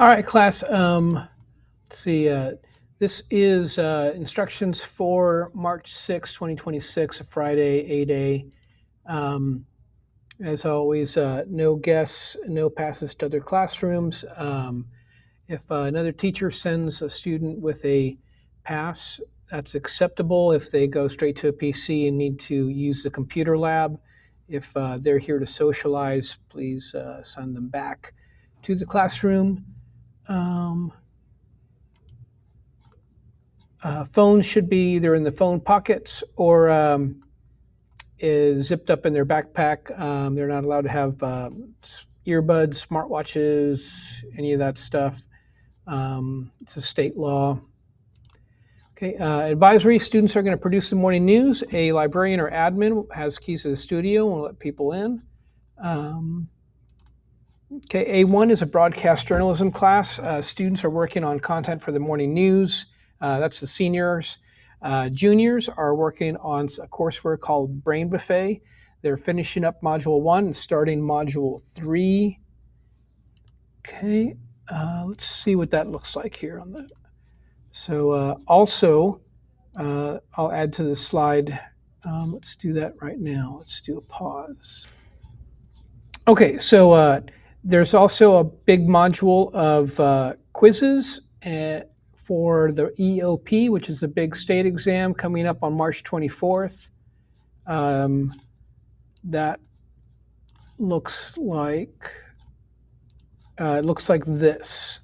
All right, class. Let's see. This is instructions for March 6, 2026, a Friday, 8A. As always, no guests, no passes to other classrooms. If another teacher sends a student with a pass, that's acceptable if they go straight to a PC and need to use the computer lab. If they're here to socialize, please send them back to the classroom. Phones should be either in the phone pockets or is zipped up in their backpack. They're not allowed to have earbuds, smartwatches, any of that stuff. It's a state law. Okay, advisory, students are going to produce the morning news. A librarian or admin has keys to the studio and will let people in. Okay, A1 is a broadcast journalism class. Students are working on content for the morning news. That's the seniors. Juniors are working on a coursework called Brain Buffet. They're finishing up Module 1 and starting Module 3. Okay, let's see what that looks like here on the. So also, I'll add to the slide. Let's do that right now. Let's do a pause. Okay, so there's also a big module of quizzes for the EOP, which is the big state exam coming up on March 24th. That looks like this.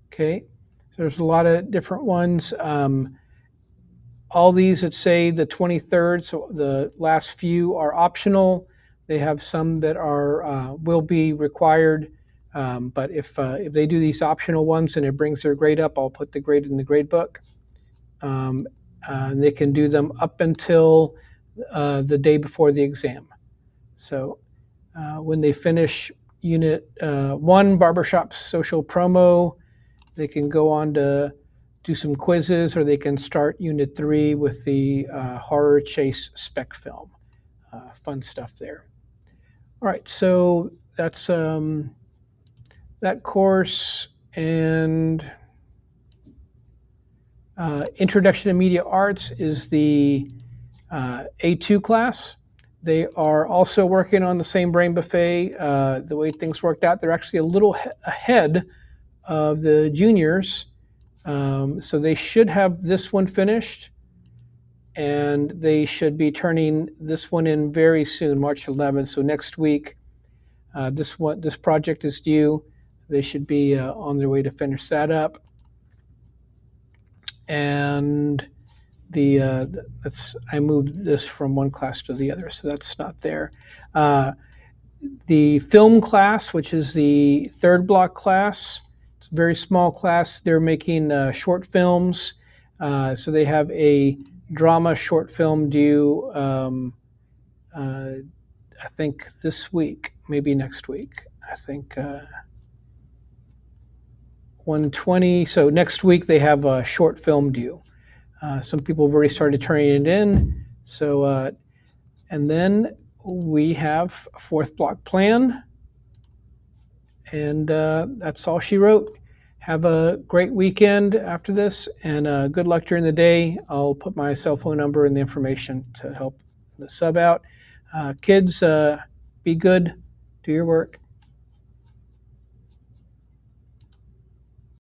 Okay, so there's a lot of different ones. All these that say the 23rd, so the last few are optional. They have some that are will be required. But if they do these optional ones and it brings their grade up, I'll put the grade in the grade book. They can do them up until the day before the exam. So when they finish Unit 1, Barbershop Social Promo, they can go on to do some quizzes, or they can start Unit 3 with the Horror Chase spec film. Fun stuff there. All right, so that's that course. And Introduction to Media Arts is the A2 class. They are also working on the same Brain Buffet. The way things worked out, they're actually a little ahead of the juniors. So they should have this one finished, and they should be turning this one in very soon, March 11th. So next week, this project is due. They should be on their way to finish that up. And I moved this from one class to the other, so that's not there. The film class, which is the third block class, it's a very small class. They're making short films. So they have a drama short film due, I think this week, maybe next week. I think 120. So next week they have a short film due. Some people have already started turning it in. So, and then we have a fourth block plan. And that's all she wrote. Have a great weekend after this, and good luck during the day. I'll put my cell phone number and the information to help the sub out. Kids, be good, do your work.